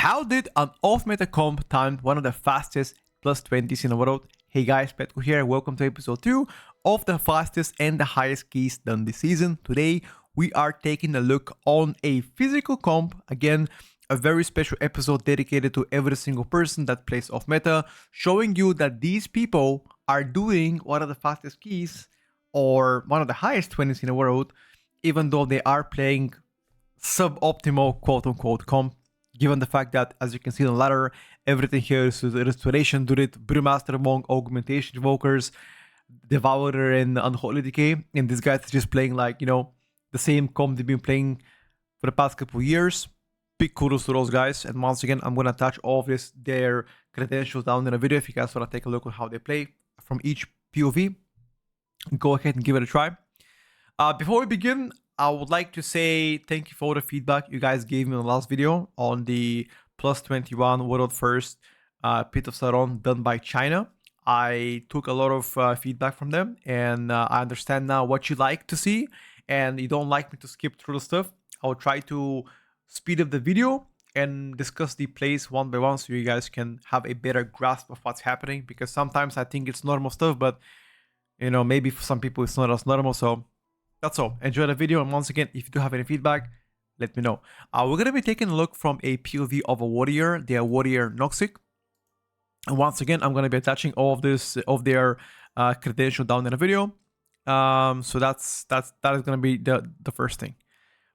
How did an off-meta comp time one of the fastest +20s in the world? Hey guys, Petko here. Welcome to episode 2 of the fastest and the highest keys done this season. Today, we are taking a look on a physical comp. Again, a very special episode dedicated to every single person that plays off-meta, showing you that these people are doing one of the fastest keys or one of the highest 20s in the world, even though they are playing suboptimal quote-unquote comp, given the fact that, as you can see on the ladder, everything here is Restoration, Druid, Brewmaster, Monk, Augmentation, Evokers, Devourer, and Unholy Decay. And these guys are just playing like, you know, the same comp they've been playing for the past couple of years. Big kudos to those guys. And once again, I'm going to touch all of their credentials down in the video if you guys want to take a look at how they play from each POV. Go ahead and give it a try. Before we begin, I would like to say thank you for all the feedback you guys gave me in the last video on the +21 World First Pit of Sauron done by China. I took a lot of feedback from them, and I understand now what you like to see, and you don't like me to skip through the stuff. I'll try to speed up the video and discuss the plays one by one so you guys can have a better grasp of what's happening, because sometimes I think it's normal stuff, but you know, maybe for some people it's not as normal. So that's all. Enjoy the video, and once again, if you do have any feedback, let me know. We're going to be taking a look from a POV of a warrior, their warrior Noxic. And once again, I'm going to be attaching all of this of their credential down in the video. So that is going to be the first thing.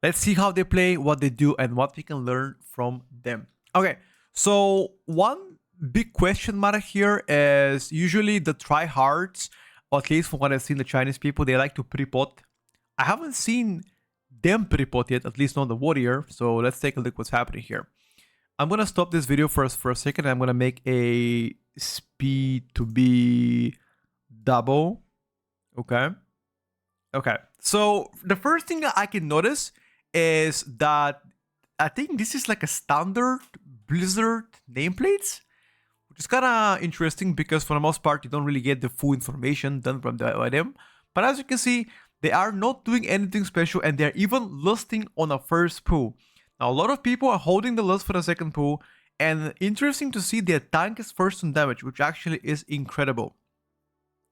Let's see how they play, what they do, and what we can learn from them. Okay, so one big question mark here is usually the tryhards, or at least from what I've seen, the Chinese people, they like to pre-pot. I haven't seen them pre-pot yet, at least not the warrior. So let's take a look what's happening here. I'm going to stop this video for a second. I'm going to make a speed to be double. Okay. Okay. So the first thing I can notice is that I think this is like a standard Blizzard nameplates, which is kind of interesting because for the most part, you don't really get the full information done from them. But as you can see, they are not doing anything special, and they're even lusting on a first pull. Now, a lot of people are holding the lust for the second pull, and interesting to see their tank is first on damage, which actually is incredible.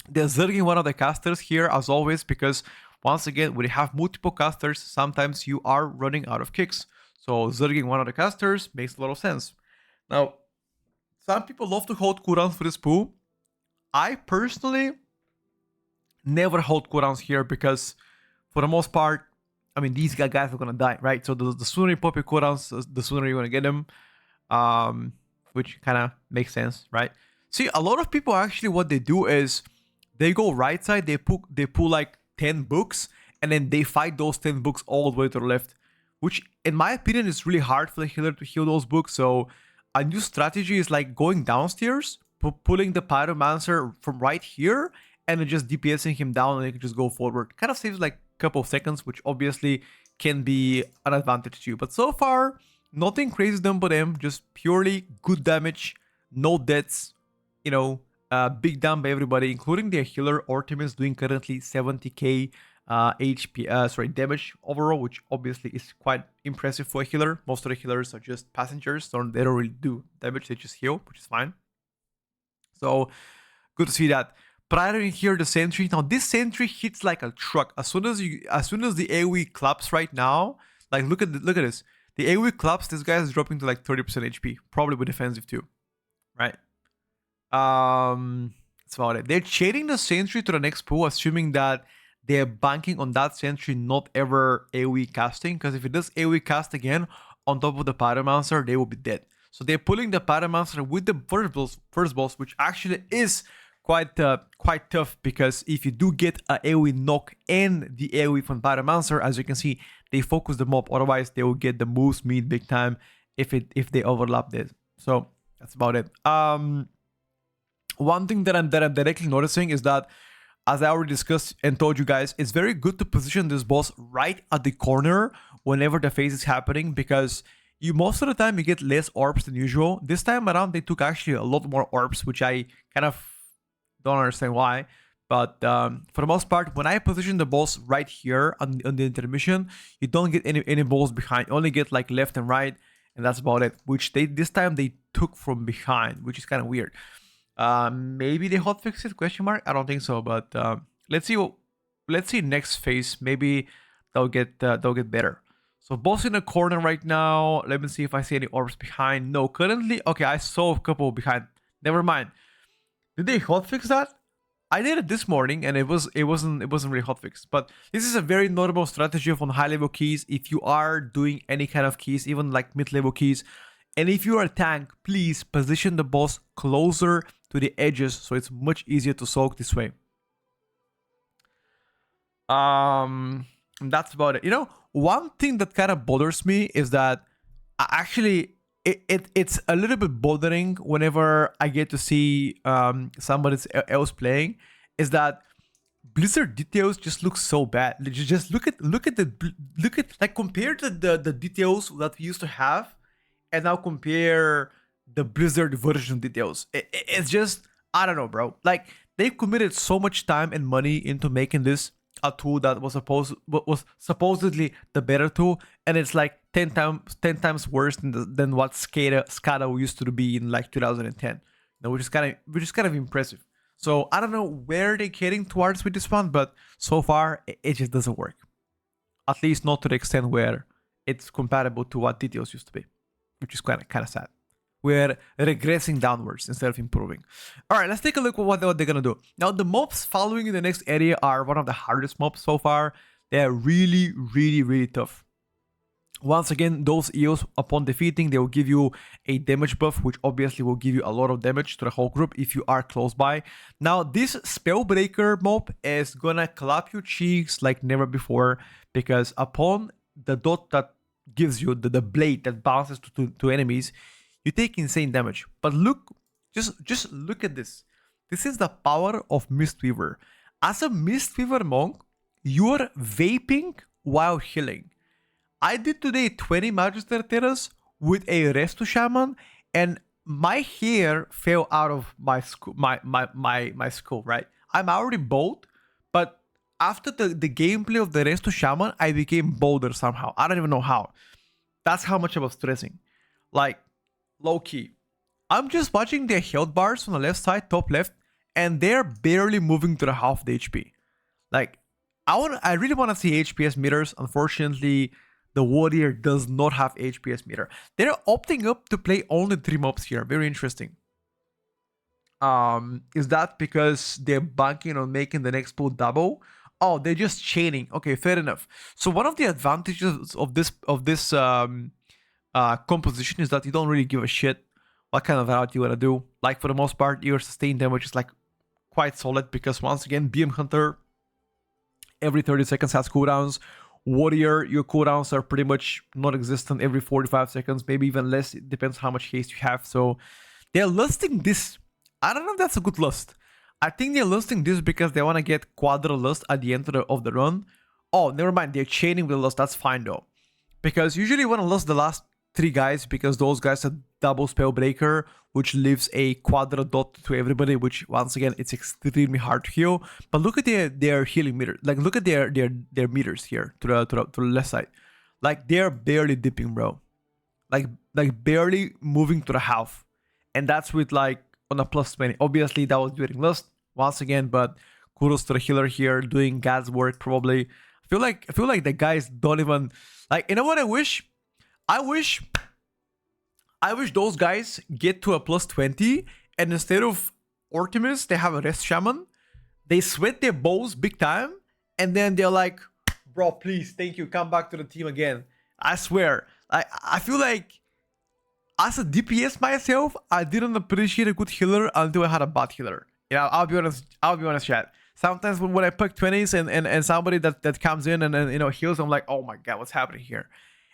They're zerging one of the casters here, as always, because once again, when you have multiple casters, sometimes you are running out of kicks. So zerging one of the casters makes a lot of sense. Now, some people love to hold cooldowns for this pull. I personally never hold cooldowns here because for the most part, I mean, these guys are gonna die, right? So the sooner you pop your cooldowns, the sooner you're gonna get them, which kind of makes sense, right? See, a lot of people actually what they do is they go right side, they pull like 10 books, and then they fight those 10 books all the way to the left, which in my opinion is really hard for the healer to heal those books. So a new strategy is like going downstairs, pulling the Pyromancer from right here, and then just DPSing him down, and you can just go forward. Kind of saves like a couple of seconds, which obviously can be an advantage to you. But so far, nothing crazy done by them, just purely good damage, no deaths, you know, big down by everybody, including their healer. Artemis doing currently 70k damage overall, which obviously is quite impressive for a healer. Most of the healers are just passengers, so they don't really do damage, they just heal, which is fine. So good to see that. Prior in here, the sentry. Now this sentry hits like a truck. As soon as the AoE claps right now, like look at this. The AoE claps, this guy is dropping to like 30% HP, probably with defensive too, right? That's about it. They're chaining the sentry to the next pool, assuming that they're banking on that sentry not ever AoE casting, because if it does AoE cast again on top of the Pyromancer, they will be dead. So they're pulling the Pyromancer with the first boss, which actually is quite tough, because if you do get a AoE knock and the AoE from Pyromancer, as you can see, they focus the mob. Otherwise, they will get the moose meat big time if they overlap this. So that's about it. One thing that I'm directly noticing is that, as I already discussed and told you guys, it's very good to position this boss right at the corner whenever the phase is happening, because most of the time you get less orbs than usual. This time around, they took actually a lot more orbs, which I kind of don't understand why. But for the most part, when I position the boss right here on the intermission, you don't get any balls behind. You only get like left and right, and that's about it. Which this time they took from behind, which is kind of weird. Maybe they hotfixed it? Question mark. I don't think so, but let's see. Let's see next phase. Maybe they'll get better. So boss in the corner right now. Let me see if I see any orbs behind. No, currently. Okay, I saw a couple behind. Never mind. Did they hotfix that? I did it this morning and it wasn't really hotfixed. But this is a very notable strategy on high level keys. If you are doing any kind of keys, even like mid level keys, and if you are a tank, please position the boss closer to the edges so it's much easier to soak this way. That's about it. You know, one thing that kind of bothers me is that actually it's a little bit bothering whenever I get to see somebody else playing, is that Blizzard details just look so bad. Just look at like compare the details that we used to have, and now compare the Blizzard version details. It's just, I don't know, bro. Like they've committed so much time and money into making this a tool that was supposedly the better tool, and it's like 10 times worse than what SCADA used to be in like 2010. You know, which is kind of impressive. So I don't know where they're heading towards with this one, but so far it just doesn't work. At least not to the extent where it's compatible to what details used to be, which is kind of sad. We're regressing downwards instead of improving. All right, let's take a look at what they're gonna do. Now, the mobs following in the next area are one of the hardest mobs so far. They're really, really, really tough. Once again, those EOs, upon defeating, they will give you a damage buff, which obviously will give you a lot of damage to the whole group if you are close by. Now, this Spellbreaker mob is gonna clap your cheeks like never before, because upon the dot that gives you the blade that bounces to enemies, you take insane damage. But look, just look at this. This is the power of Mistweaver. As a Mistweaver monk, you are vaping while healing. I did today 20 Magister Terras with a Resto Shaman, and my hair fell out of my skull, my skull, right? I'm already bald, but after the gameplay of the Resto Shaman, I became bolder somehow. I don't even know how. That's how much I was stressing. Like, low key. I'm just watching their health bars on the left side, top left, and they're barely moving to the half the HP. Like, I really want to see HPS meters. Unfortunately, the Warrior does not have HPS meter. They're opting up to play only 3 mobs here. Very interesting. Is that because they're banking on making the next pool double? Oh, they're just chaining. Okay, fair enough. So one of the advantages of this composition is that you don't really give a shit what kind of route you want to do. Like, for the most part, your sustained damage is like quite solid, because once again, BM Hunter every 30 seconds has cooldowns. Warrior, your cooldowns are pretty much non-existent every 45 seconds, maybe even less. It depends how much haste you have. So they're lusting this. I don't know if that's a good lust. I think they're lusting this because they want to get Quadra Lust at the end of the run. Oh, never mind. They're chaining with Lust. That's fine though. Because usually you want to lust the last 3 guys, because those guys are double Spellbreaker, which leaves a Quadra dot to everybody, which once again, it's extremely hard to heal. But look at their healing meter. Like, look at their meters here to the left side. Like, they're barely dipping, bro. Like barely moving to the half. And that's with like on a plus 20. Obviously, that was during Lust once again, but kudos to the healer here doing God's work probably. I feel like the guys don't even like, you know what I wish? I wish those guys get to a plus 20, and instead of Artemis, they have a Rest Shaman. They sweat their balls big time, and then they're like, bro, please, thank you, come back to the team again. I swear. I feel like, as a DPS myself, I didn't appreciate a good healer until I had a bot healer. You know, I'll be honest, chat. Sometimes when I pick 20s and somebody that comes in and you know heals, I'm like, oh my god, what's happening here?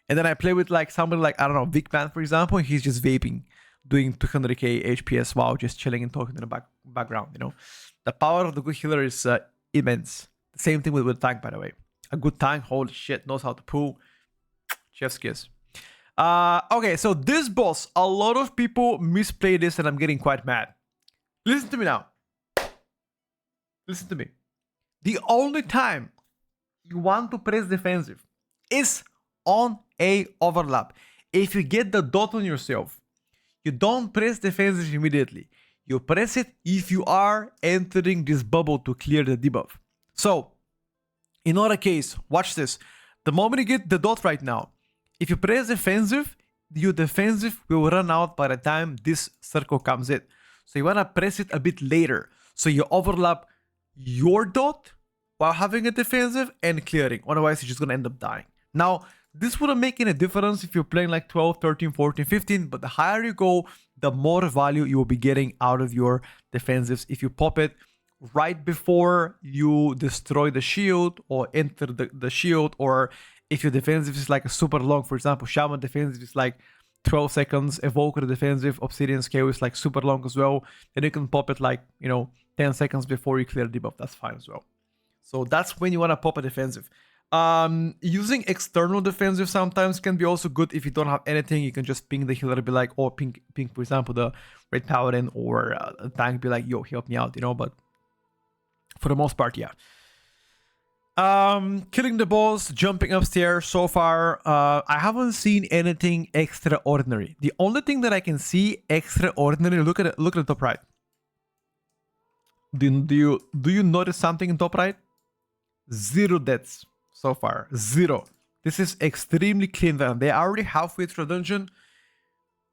And then I play with like somebody like, I don't know, Vicman, for example, and he's just vaping, doing 200k HPS while just chilling and talking in the background, you know. The power of the good healer is immense. The same thing with tank, by the way. A good tank, holy shit, knows how to pull. Chef's kiss. Okay, so this boss, a lot of people misplay this and I'm getting quite mad. Listen to me now. Listen to me. The only time you want to press defensive is on a overlap. if you get the dot on yourself, you don't press defensive immediately. You press it if you are entering this bubble to clear the debuff. So, in our case, watch this. The moment you get the dot right now, if you press defensive, your defensive will run out by the time this circle comes in. So you want to press it a bit later. So you overlap your dot while having a defensive and clearing. Otherwise, you're just going to end up dying. Now, this wouldn't make any difference if you're playing like 12, 13, 14, 15. But the higher you go, the more value you will be getting out of your defensives if you pop it right before you destroy the shield or enter the shield, or if your defensive is like a super long, for example, Shaman defensive is like 12 seconds, Evoker defensive, Obsidian Scale is like super long as well, then you can pop it like, 10 seconds before you clear debuff, that's fine as well. So that's when you want to pop a defensive. Using external defensive sometimes can be also good if you don't have anything. You can just ping the healer, be like, or ping for example, the Red Paladin or a tank, be like, yo, help me out, but for the most part, yeah. Killing the boss, jumping upstairs. So far, I haven't seen anything extraordinary. The only thing that I can see extraordinary, look at the top right. Do you notice something in top right? 0 deaths so far. 0. This is extremely clean. They're already halfway through the dungeon,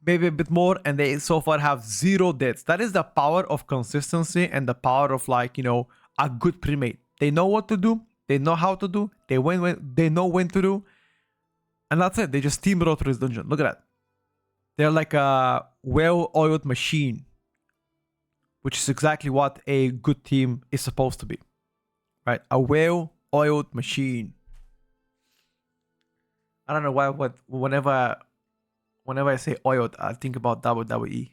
maybe a bit more, and they so far have 0 deaths. That is the power of consistency and the power of, like, a good premade. They know what to do. They know how to do. They know when to do. And that's it. They just steamroll through this dungeon. Look at that. They're like a well-oiled machine, which is exactly what a good team is supposed to be. Right? A well-oiled machine. I don't know why, whenever I say oiled, I think about WWE.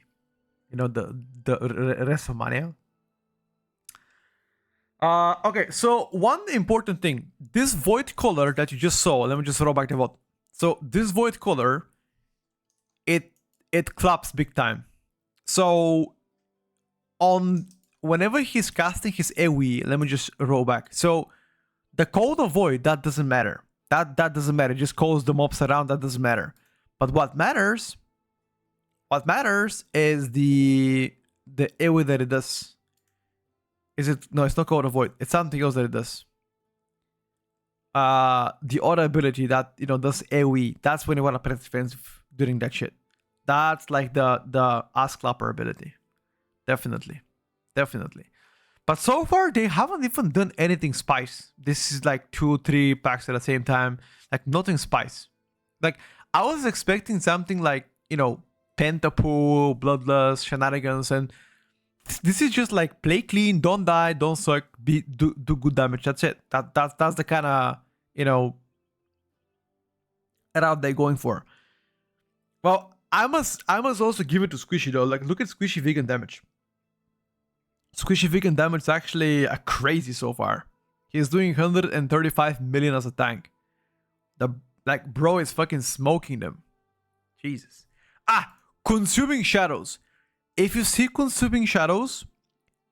The WrestleMania. Okay, so one important thing. This void color that you just saw, let me just roll back the vote. So this void color, it claps big time. So whenever he's casting his AoE, let me just roll back. So the code of void, that doesn't matter. That doesn't matter. It just calls the mobs around, that doesn't matter. But what matters is the AoE that it does. No, it's not code of void. It's something else that it does. The other ability that, does AoE, that's when you want to press defensive during that shit. That's like the ass clapper ability. Definitely. But so far, they haven't even done anything spice. This is like 2-3 packs at the same time. Like, nothing spice. Like, I was expecting something like, Pentapool, Bloodlust, Shenanigans, and this is just like, play clean, don't die, don't suck, do good damage. That's it. That's the kind of, route they're going for. Well, I must also give it to Squishy though. Like, look at Squishy vegan damage. Squishy vegan damage is actually a crazy so far. He's doing 135 million as a tank. Bro is fucking smoking them. Jesus. Consuming shadows. If you see consuming shadows,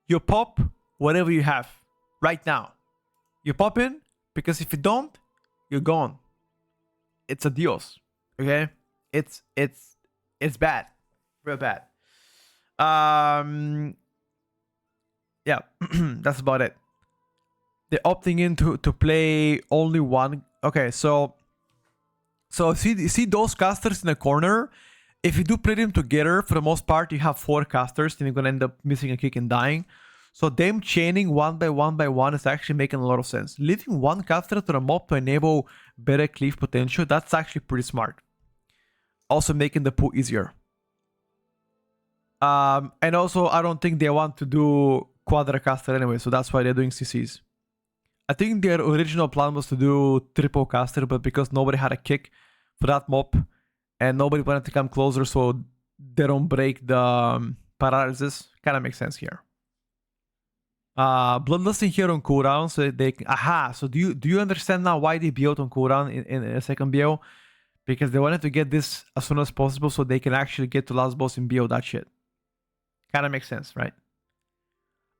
you pop whatever you have right now. You pop in, because if you don't, you're gone. It's adios. Okay? It's bad. Real bad. Yeah, that's about it. They're opting in to play only one. Okay, so see those casters in the corner? If you do play them together, for the most part, you have 4 casters, then you're going to end up missing a kick and dying. So them chaining one by one is actually making a lot of sense. Leaving one caster to the mob to enable better cleave potential, that's actually pretty smart. Also making the pool easier. And also, I don't think they want to do quadra-caster anyway, so that's why they're doing CCs. I think their original plan was to do triple caster, but because nobody had a kick for that mob, and nobody wanted to come closer, so they don't break the paralysis. Kind of makes sense here. Bloodlust in here on cooldown, so they... so do you understand now why they built on cooldown in a second BO? Because they wanted to get this as soon as possible so they can actually get to last boss and BO that shit. Kind of makes sense, right?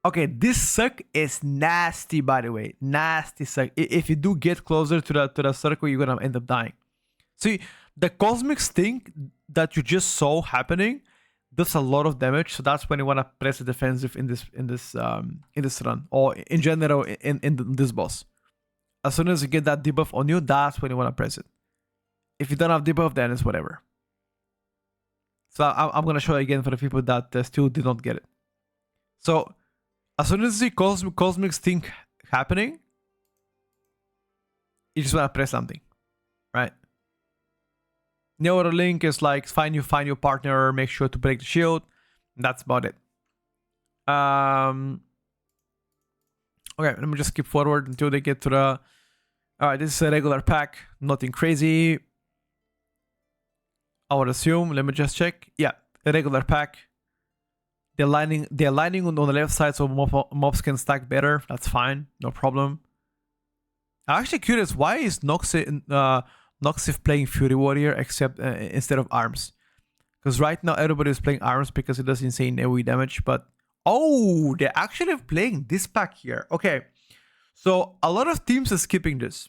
Okay, this suck is nasty, by the way. Nasty suck. If you do get closer to the circle, you're gonna end up dying. See, the cosmic stink that you just saw happening does a lot of damage, so that's when you want to press the defensive in this run, or in general in this boss. As soon as you get that debuff on you, that's when you want to press it. If you don't have debuff, then it's whatever. So I'm gonna show you again for the people that still did not get it. So as soon as you see cosmic stink happening, you just want to press something, right? The other link is like find your partner, make sure to break the shield. That's about it. Okay, let me just skip forward until they get to the... Alright, this is a regular pack, nothing crazy. I would assume, let me just check. Yeah, a regular pack. They're aligning on the left side so mobs can stack better. That's fine, no problem. I'm actually curious, why is Noxif playing Fury Warrior except instead of Arms? Because right now everybody is playing Arms because it does insane AoE damage, but... Oh, they're actually playing this pack here. Okay, so a lot of teams are skipping this.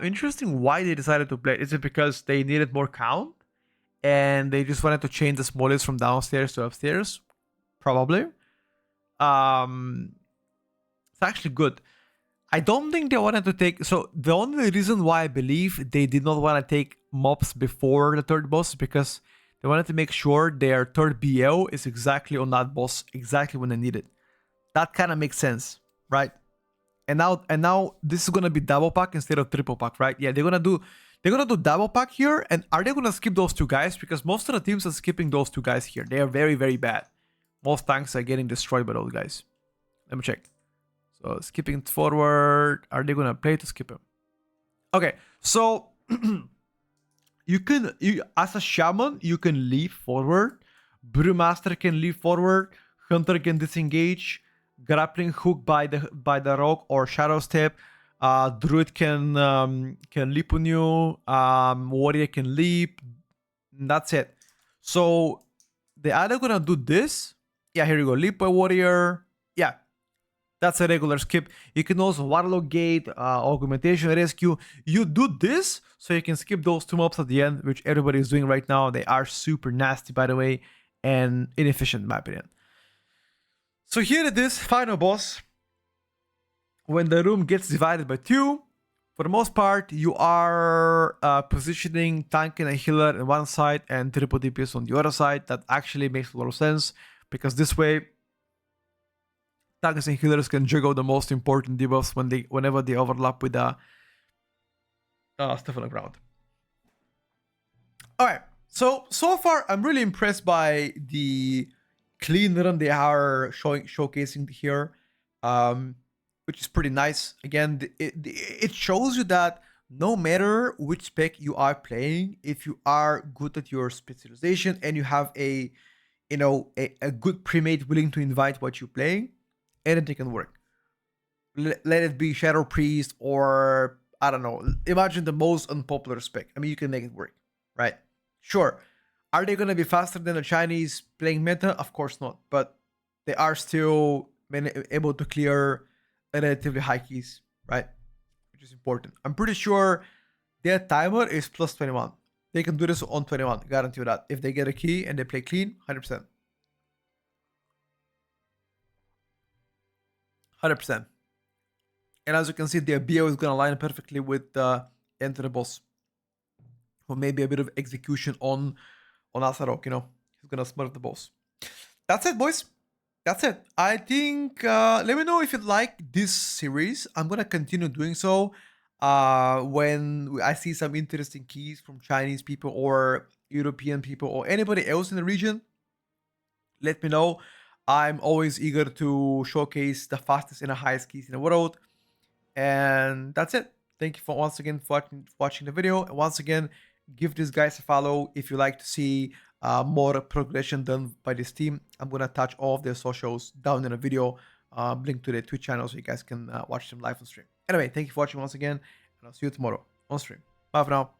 Interesting why they decided to play. Is it because they needed more count? And they just wanted to change the smallest from downstairs to upstairs? Probably. It's actually good. I don't think they wanted to take... So the only reason why I believe they did not want to take mobs before the third boss is because they wanted to make sure their third BL is exactly on that boss, exactly when they need it. That kind of makes sense, right? And now this is gonna be double pack instead of triple pack, right? Yeah, they're gonna do double pack here. And are they gonna skip those two guys? Because most of the teams are skipping those two guys here. They are very, very bad. Most tanks are getting destroyed by those guys. Let me check. So skipping forward, are they gonna play to skip him? Okay, so you as a shaman, you can leap forward. Brewmaster can leap forward. Hunter can disengage. Grappling hook by the rock or shadow step. Druid can leap on you. Warrior can leap. That's it. So they're either gonna do this. Yeah, here you go. Leap by warrior. Yeah. That's a regular skip. You can also Warlock Gate, Augmentation Rescue. You do this so you can skip those two mobs at the end, which everybody is doing right now. They are super nasty, by the way, and inefficient in my opinion. So here it is, final boss. When the room gets divided by two, for the most part, you are positioning tank and a healer on one side and triple DPS on the other side. That actually makes a lot of sense because this way, tanks and healers can juggle the most important debuffs whenever they overlap with the stuff on the ground. Alright, so far I'm really impressed by the clean run they are showcasing here, which is pretty nice. Again, it shows you that no matter which spec you are playing, if you are good at your specialization and you have a good premade willing to invite what you're playing, anything can work. Let it be Shadow Priest or, I don't know, imagine the most unpopular spec. I mean, you can make it work, right? Sure. Are they going to be faster than the Chinese playing meta? Of course not. But they are still able to clear relatively high keys, right? Which is important. I'm pretty sure their timer is plus 21. They can do this on 21. Guarantee you that. If they get a key and they play clean, 100%. 100%. And as you can see, their BO is going to line perfectly with the enter the boss. Or maybe a bit of execution on Asarok, He's going to smurf the boss. That's it, boys. That's it. I think, let me know if you like this series. I'm going to continue doing so when I see some interesting keys from Chinese people or European people or anybody else in the region. Let me know. I'm always eager to showcase the fastest and the highest keys in the world. And that's it. Thank you for once again for watching the video. And once again, give these guys a follow if you like to see more progression done by this team. I'm going to attach all of their socials down in the video. Link to their Twitch channel so you guys can watch them live on stream. Anyway, thank you for watching once again. And I'll see you tomorrow on stream. Bye for now.